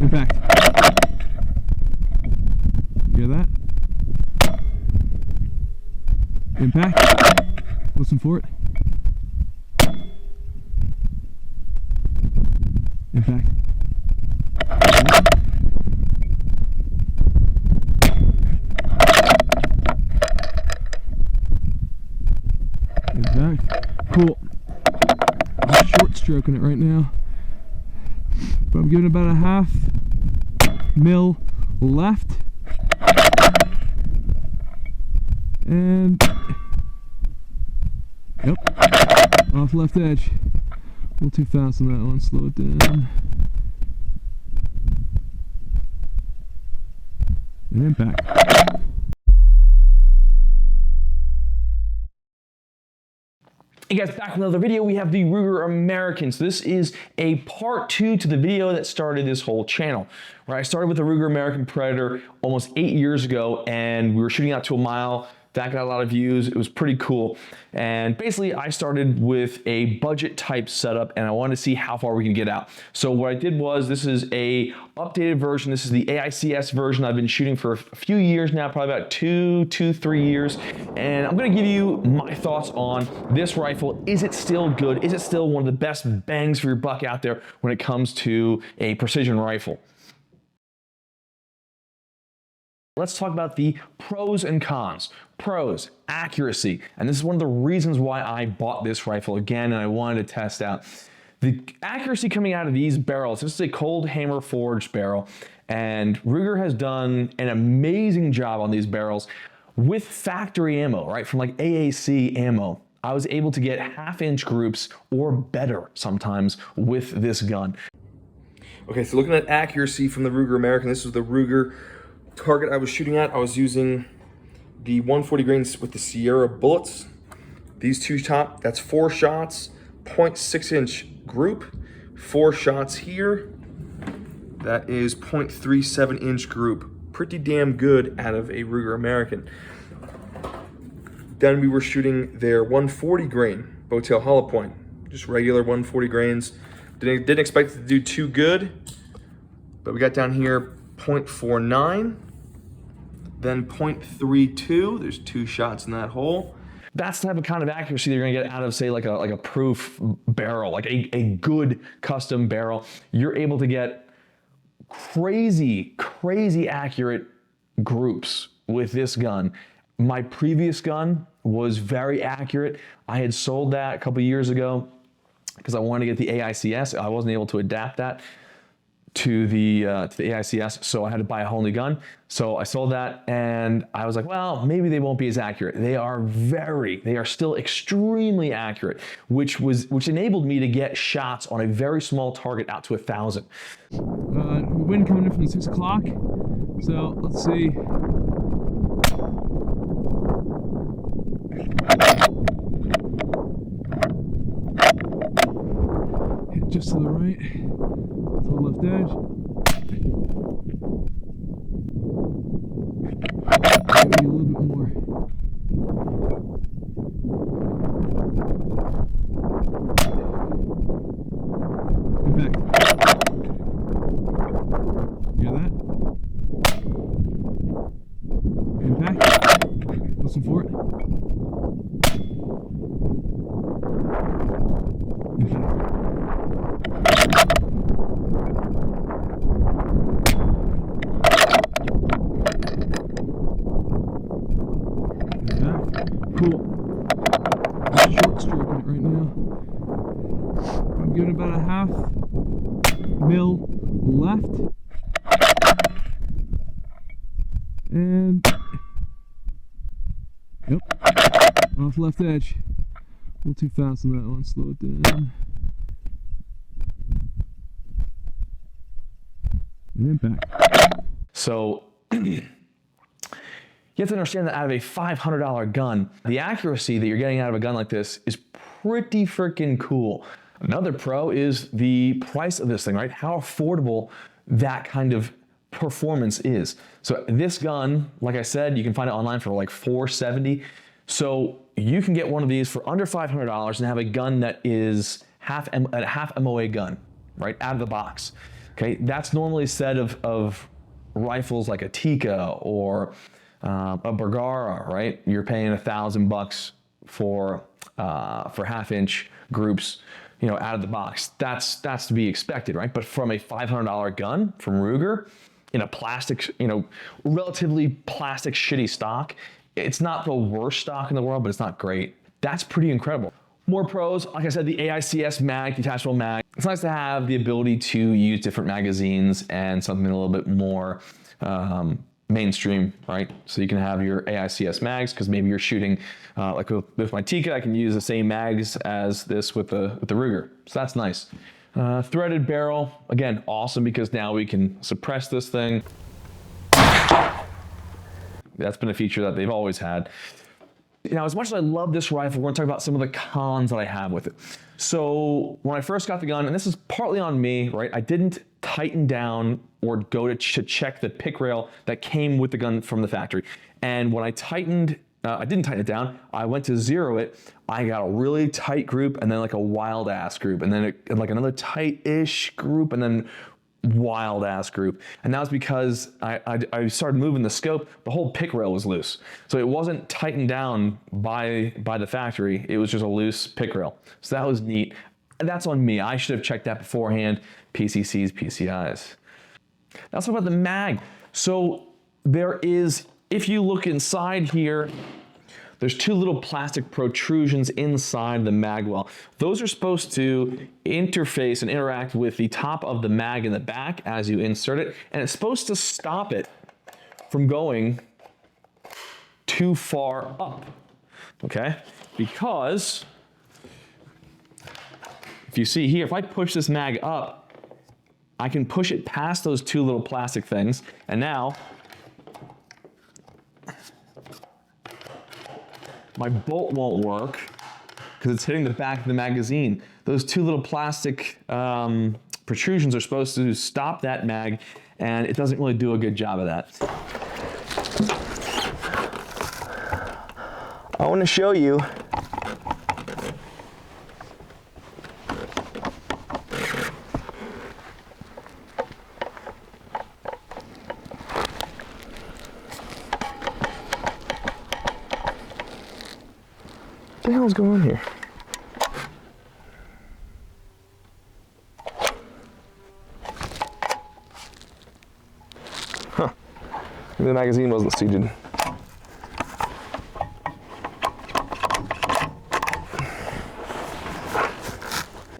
Impact. You hear that? Impact. Listen for it. Impact. Impact. Cool. I'm short stroking it right now, but I'm giving about a half mil left, and yep, off left edge. A little too fast on that one. Slow it down. And impact. Hey guys, back with another video. We have the Ruger American. So this is a part 2 to the video that started this whole channel. Right, I started with the Ruger American Predator almost 8 years ago, and we were shooting out to a mile. That got a lot of views. It was pretty cool. And basically I started with a budget type setup, and I wanted to see how far we could get out. So what I did was, this is a updated version. This is the AICS version. I've been shooting for a few years now, probably about 3 years. And I'm gonna give you my thoughts on this rifle. Is it still good? Is it still one of the best bangs for your buck out there when it comes to a precision rifle? Let's talk about the pros and cons. Pros, accuracy. And this is one of the reasons why I bought this rifle again, and I wanted to test out. The accuracy coming out of these barrels, this is a cold hammer forged barrel, and Ruger has done an amazing job on these barrels with factory ammo, right? From like AAC ammo. I was able to get half-inch groups or better sometimes with this gun. Okay, so looking at accuracy from the Ruger American, this is the Ruger target I was shooting at. I was using the 140 grains with the Sierra bullets. These two top, that's 4 shots, 0.6 inch group, 4 shots here. That is 0.37 inch group. Pretty damn good out of a Ruger American. Then we were shooting their 140 grain Bowtail hollow point, just regular 140 grains. Didn't expect it to do too good, but we got down here 0.49, then 0.32. There's 2 shots in that hole. That's the type of kind of accuracy that you're gonna get out of, say, like a proof barrel, like a good custom barrel. You're able to get crazy accurate groups with this gun. My previous gun was very accurate. I had sold that a couple years ago because I wanted to get the AICS. I wasn't able to adapt that to the AICS, so I had to buy a whole new gun. So I sold that, and I was like, well, maybe they won't be as accurate. They are still extremely accurate, which enabled me to get shots on a very small target out to 1,000. Wind coming in from 6 o'clock, so let's see. Hit just to the right, to the left edge. Maybe a little bit more. Impact. You hear that? Impact. Listen for it. Impact. Cool. I'm short stroking it right now. I'm giving about a half mil left. And yep, off left edge. A little too fast on that one. Slow it down. And impact. So you have to understand that out of a $500 gun, the accuracy that you're getting out of a gun like this is pretty freaking cool. Another pro is the price of this thing, right? How affordable that kind of performance is. So this gun, like I said, you can find it online for like $470. So you can get one of these for under $500 and have a gun that is a half MOA gun, right, out of the box. Okay, that's normally said of rifles like a Tikka or a Bergara, right? You're paying $1,000 for 1/2-inch groups, you know, out of the box. That's to be expected, right? But from a $500 gun from Ruger in a plastic, you know, relatively plastic shitty stock, it's not the worst stock in the world, but it's not great. That's pretty incredible. More pros, like I said, the AICS mag, detachable mag. It's nice to have the ability to use different magazines and something a little bit more mainstream, right? So you can have your AICS mags, because maybe you're shooting, like with my Tikka, I can use the same mags as this with the Ruger. So that's nice. Threaded barrel, again, awesome, because now we can suppress this thing. That's been a feature that they've always had. Now, as much as I love this rifle, we're gonna talk about some of the cons that I have with it. So when I first got the gun, and this is partly on me, right? I didn't tighten down or go to check the pick rail that came with the gun from the factory. And when I tightened, I didn't tighten it down, I went to zero it, I got a really tight group and then like a wild ass group, and then like another tight-ish group, and then wild ass group. And that was because I started moving the scope, the whole pick rail was loose. So it wasn't tightened down by the factory, it was just a loose pick rail. So that was neat. And that's on me, I should have checked that beforehand. PCCs, PCIs. Now let's talk about the mag. So there is, if you look inside here, there's two little plastic protrusions inside the mag well. Those are supposed to interface and interact with the top of the mag in the back as you insert it, and it's supposed to stop it from going too far up, okay? Because if you see here, if I push this mag up, I can push it past those two little plastic things, and now my bolt won't work because it's hitting the back of the magazine. Those two little plastic protrusions are supposed to stop that mag, and it doesn't really do a good job of that. I want to show you what the hell is going on here? Huh. Maybe the magazine wasn't seated.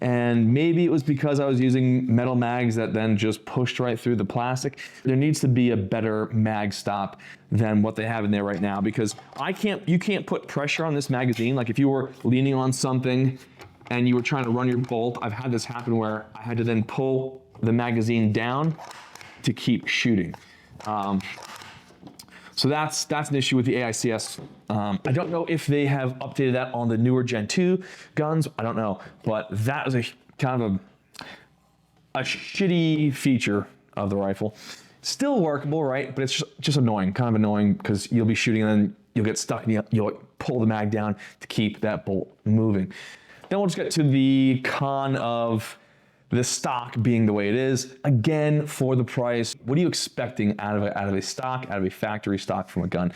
And maybe it was because I was using metal mags that then just pushed right through the plastic. There needs to be a better mag stop than what they have in there right now, because you can't put pressure on this magazine. Like if you were leaning on something and you were trying to run your bolt, I've had this happen where I had to then pull the magazine down to keep shooting. So that's an issue with the AICS. I don't know if they have updated that on the newer Gen 2 guns. I don't know, but that is a kind of a shitty feature of the rifle. Still workable, right? But it's just annoying, kind of annoying, because you'll be shooting and then you'll get stuck and you'll pull the mag down to keep that bolt moving. Then we'll just get to the con of the stock being the way it is. Again, for the price, what are you expecting out of a stock, out of a factory stock from a gun?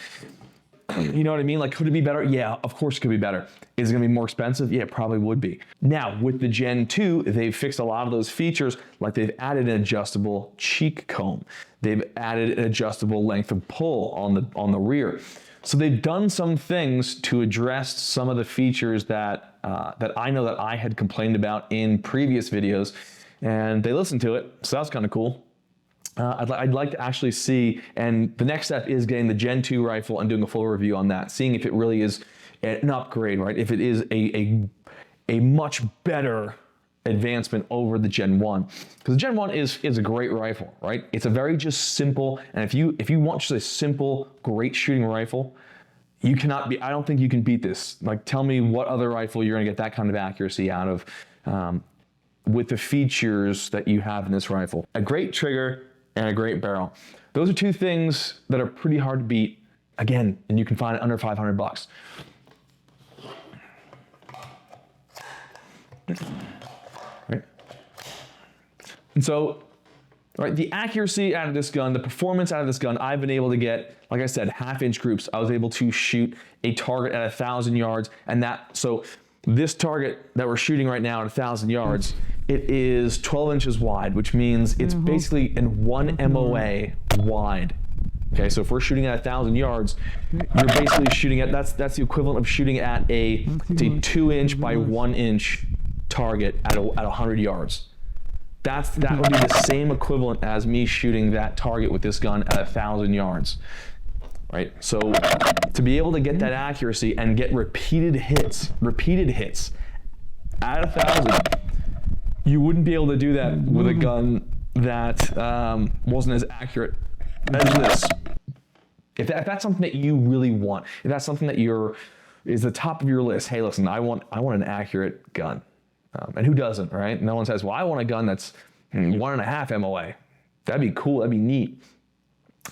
You know what I mean? Like, could it be better? Yeah, of course it could be better. Is it gonna be more expensive? Yeah, it probably would be. Now, with the Gen 2, they've fixed a lot of those features, like they've added an adjustable cheek comb. They've added an adjustable length of pull on the rear. So they've done some things to address some of the features that I know that I had complained about in previous videos, and they listened to it, so that's kind of cool. I'd like to actually see, and the next step is getting the Gen 2 rifle and doing a full review on that, seeing if it really is an upgrade, right? If it is a much better advancement over the Gen 1. Because the Gen 1 is a great rifle, right? It's a very just simple, and if you want just a simple, great shooting rifle, you cannot be, I don't think you can beat this. Like, tell me what other rifle you're gonna get that kind of accuracy out of with the features that you have in this rifle. A great trigger and a great barrel. Those are two things that are pretty hard to beat, again, and you can find it under 500 bucks. Right? And so right? The accuracy out of this gun, the performance out of this gun, I've been able to get, like I said, half-inch groups. I was able to shoot a target at 1,000 yards, and so this target that we're shooting right now at 1,000 yards, it is 12 inches wide, which means it's basically in 1 MOA wide. Okay, so if we're shooting at 1,000 yards, you're basically shooting at, that's the equivalent of shooting at a 2-inch by 1-inch target at 100 yards. That would be the same equivalent as me shooting that target with this gun at 1,000 yards, right? So to be able to get that accuracy and get repeated hits at 1,000, you wouldn't be able to do that with a gun that wasn't as accurate as this. If that's something that you really want, if that's something that is the top of your list, hey, listen, I want an accurate gun. And who doesn't, right? No one says, well, I want a gun that's 1.5 MOA. That'd be cool, that'd be neat.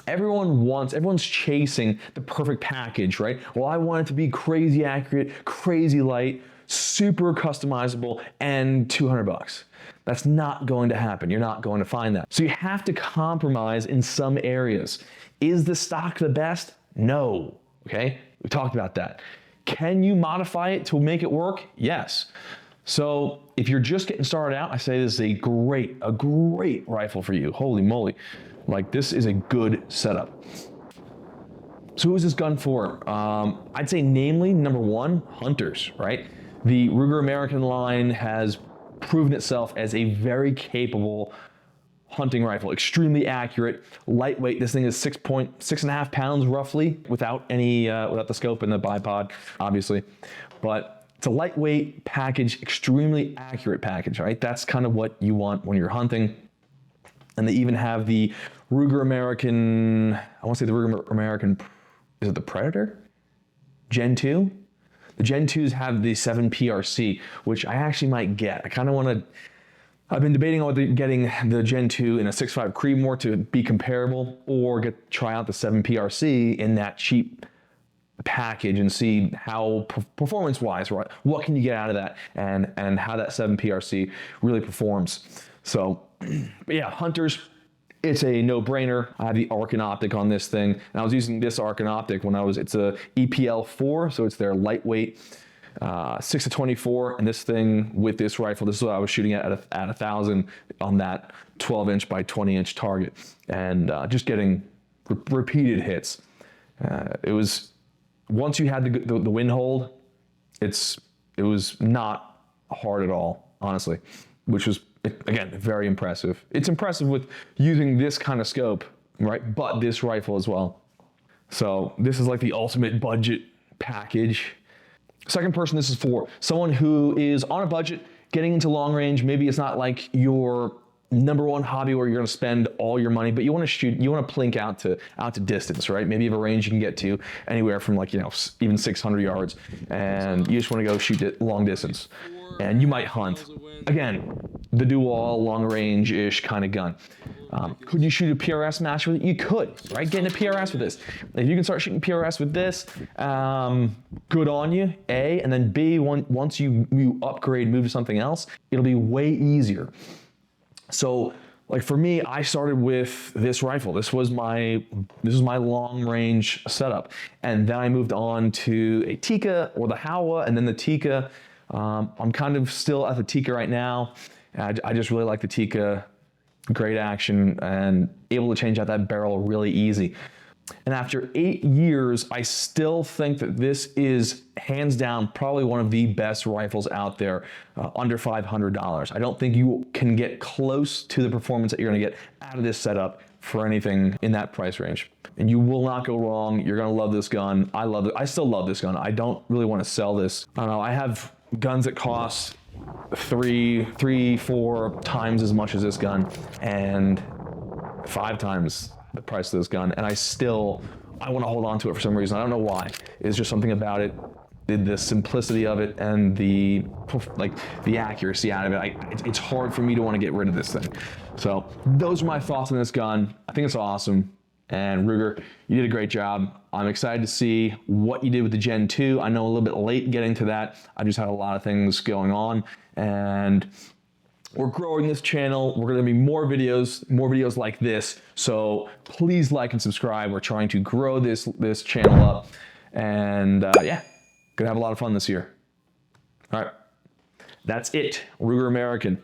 Everyone's chasing the perfect package, right? Well, I want it to be crazy accurate, crazy light, super customizable, and $200. That's not going to happen. You're not going to find that. So you have to compromise in some areas. Is the stock the best? No, okay? We talked about that. Can you modify it to make it work? Yes. So if you're just getting started out, I say this is a great rifle for you. Holy moly. Like, this is a good setup. So who is this gun for? I'd say namely, number one, hunters, right? The Ruger American line has proven itself as a very capable hunting rifle, extremely accurate, lightweight. This thing is 6.5 pounds roughly, without the scope and the bipod, obviously. But it's a lightweight package, extremely accurate package, right? That's kind of what you want when you're hunting. And they even have the Ruger American, I want to say the Ruger American, is it the Predator? Gen 2? The Gen 2s have the 7 PRC, which I actually might get. I kind of want to, I've been debating on getting the Gen 2 in a 6.5 Creedmoor to be comparable, or try out the 7 PRC in that cheap package and see how performance-wise, right, what can you get out of that, and how that 7 PRC really performs. So, but yeah, hunters, it's a no-brainer. I have the Arkin optic on this thing, and I was using this Arkin optic when it's a EPL4, so it's their lightweight 6-24, and this thing with this rifle, this is what I was shooting at 1,000 on that 12-inch by 20-inch target, and just getting repeated hits. It was, once you had the wind hold, it was not hard at all, honestly, which was, again, very impressive. It's impressive with using this kind of scope, right? But this rifle as well. So this is like the ultimate budget package. Second person this is for, someone who is on a budget, getting into long range. Maybe it's not like your number one hobby where you're gonna spend all your money, but you wanna shoot, you wanna plink out to distance, right? Maybe you have a range you can get to anywhere from, like, even 600 yards, and you just wanna go shoot it long distance. And you might hunt. Again, the do-all, long-range-ish kind of gun. Could you shoot a PRS match with it? You could, right? Get in a PRS with this. If you can start shooting PRS with this, good on you, A. And then B, once you upgrade, move to something else, it'll be way easier. So, like for me, I started with this rifle. This was my long-range setup. And then I moved on to a Tikka or the Howa, and then the Tikka. I'm kind of still at the Tikka right now. I just really like the Tikka, great action, and able to change out that barrel really easy. And after 8 years, I still think that this is hands down probably one of the best rifles out there, under $500. I don't think you can get close to the performance that you're gonna get out of this setup for anything in that price range. And you will not go wrong. You're gonna love this gun. I love it. I still love this gun. I don't really want to sell this. I don't know, I have guns that cost 3-4 times as much as this gun, and 5 times the price of this gun, and I want to hold on to it for some reason. I don't know why. It's just something about it, the simplicity of it, and the accuracy out of it. It's hard for me to want to get rid of this thing. So those are my thoughts on this gun. I think it's awesome. And Ruger, you did a great job. I'm excited to see what you did with the Gen 2. I know a little bit late getting to that. I just had a lot of things going on, and We're growing this channel. We're going to be more videos like this. So please like and subscribe. We're trying to grow this channel up, and yeah, gonna have a lot of fun this year. All right, that's it. Ruger American.